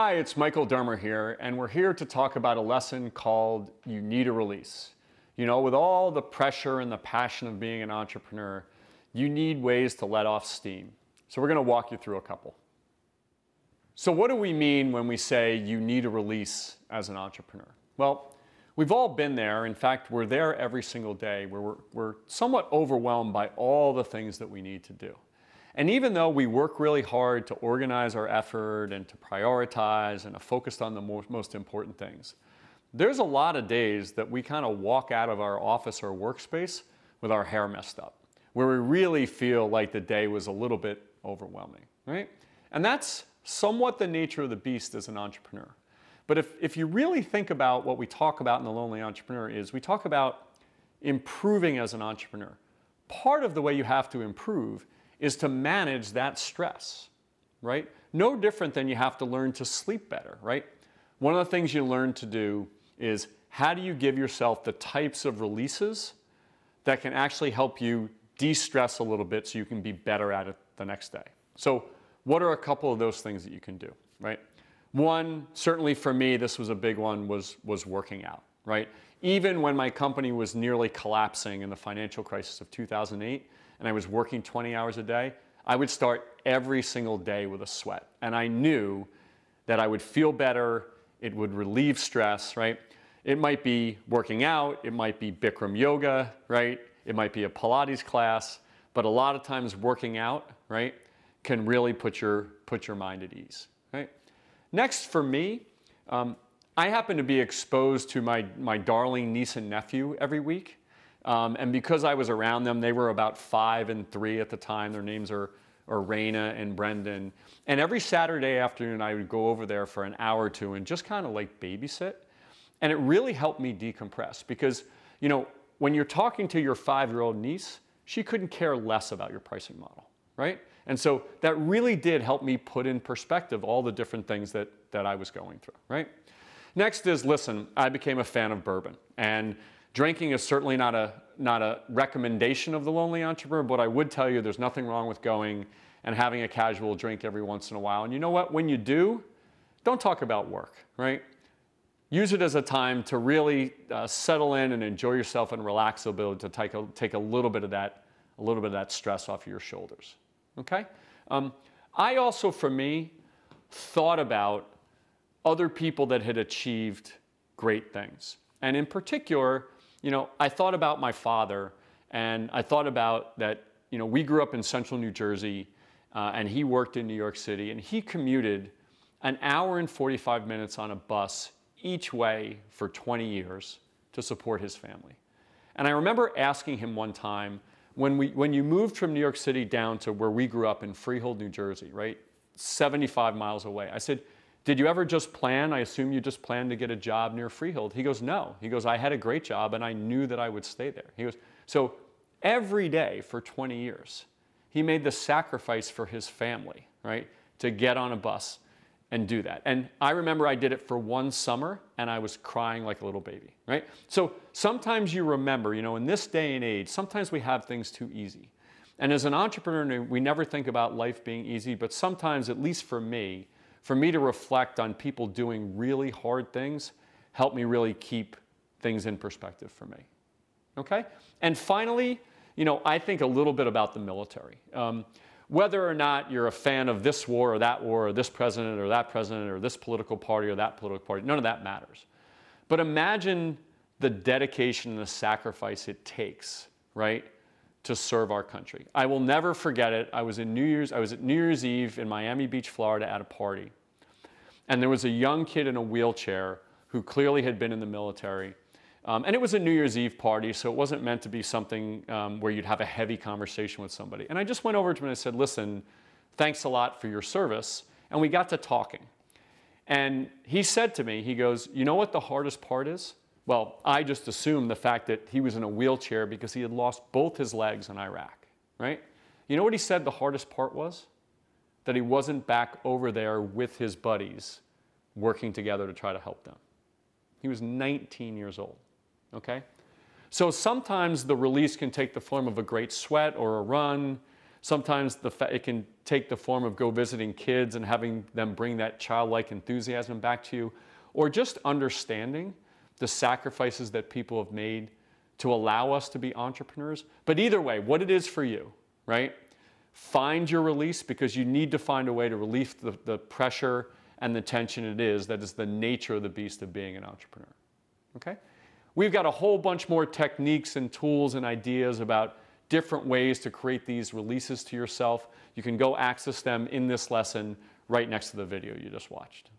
Hi, it's Michael Dermer here, and we're here to talk about a lesson called You Need a Release. You know, with all the pressure and the passion of being an entrepreneur, you need ways to let off steam. So we're going to walk you through a couple. So what do we mean when we say you need a release as an entrepreneur? Well, we've all been there. In fact, we're there every single day where we're somewhat overwhelmed by all the things that we need to do. And even though we work really hard to organize our effort and to prioritize and to focus on the most important things, there's a lot of days that we kind of walk out of our office or workspace with our hair messed up, where we really feel like the day was a little bit overwhelming, right? And that's somewhat the nature of the beast as an entrepreneur. But if you really think about what we talk about in The Lonely Entrepreneur is we talk about improving as an entrepreneur. Part of the way you have to improve is to manage that stress, right? No different than you have to learn to sleep better, right? One of the things you learn to do is how do you give yourself the types of releases that can actually help you de-stress a little bit so you can be better at it the next day. So what are a couple of those things that you can do, right? One, certainly for me, this was a big one, was working out, right? Even when my company was nearly collapsing in the financial crisis of 2008, and I was working 20 hours a day, I would start every single day with a sweat. And I knew that I would feel better, it would relieve stress, right? It might be working out, it might be Bikram yoga, right? It might be a Pilates class, but a lot of times working out, right, can really put your mind at ease, right? Next for me, I happen to be exposed to my darling niece and nephew every week. And because I was around them, they were about 5 and 3 at the time. Their names are Raina and Brendan. And every Saturday afternoon, I would go over there for an hour or two and just kind of like babysit. And it really helped me decompress because, you know, when you're talking to your 5-year-old niece, she couldn't care less about your pricing model, right? And so that really did help me put in perspective all the different things that I was going through, right? Next is, listen, I became a fan of bourbon. And drinking is certainly not a recommendation of The Lonely Entrepreneur, but I would tell you there's nothing wrong with going and having a casual drink every once in a while. And you know what? When you do, don't talk about work, right? Use it as a time to really settle in and enjoy yourself and relax a bit to take a little bit of that stress off your shoulders, okay? I also, for me, thought about other people that had achieved great things. And in particular, you know, I thought about my father, and I thought about that, you know, we grew up in central New Jersey, and he worked in New York City, and he commuted an hour and 45 minutes on a bus each way for 20 years to support his family. And I remember asking him one time, when you moved from New York City down to where we grew up in Freehold, New Jersey, right, 75 miles away, I said, did you ever just plan? I assume you just planned to get a job near Freehold. He goes, no. He goes, I had a great job and I knew that I would stay there. He goes, so every day for 20 years, he made the sacrifice for his family, right, to get on a bus and do that. And I remember I did it for one summer and I was crying like a little baby, right? So sometimes you remember, you know, in this day and age, sometimes we have things too easy. And as an entrepreneur, we never think about life being easy, but sometimes, at least for me to reflect on people doing really hard things helped me really keep things in perspective for me, okay? And finally, you know, I think a little bit about the military. Whether or not you're a fan of this war or this president or this political party or that political party, none of that matters. But imagine the dedication and the sacrifice it takes, right, to serve our country. I will never forget it. I was at New Year's Eve in Miami Beach, Florida at a party. And there was a young kid in a wheelchair who clearly had been in the military. And it was a New Year's Eve party, so it wasn't meant to be something where you'd have a heavy conversation with somebody. And I just went over to him and I said, listen, thanks a lot for your service. And we got to talking. And he said to me, he goes, you know what the hardest part is? Well, I just assumed the fact that he was in a wheelchair because he had lost both his legs in Iraq, right? You know what he said the hardest part was? That he wasn't back over there with his buddies working together to try to help them. He was 19 years old, okay? So sometimes the release can take the form of a great sweat or a run. Sometimes it can take the form of go visiting kids and having them bring that childlike enthusiasm back to you, or just understanding the sacrifices that people have made to allow us to be entrepreneurs. But either way, what it is for you, right? Find your release, because you need to find a way to relieve the pressure and the tension it is that is the nature of the beast of being an entrepreneur, okay? We've got a whole bunch more techniques and tools and ideas about different ways to create these releases to yourself. You can go access them in this lesson right next to the video you just watched.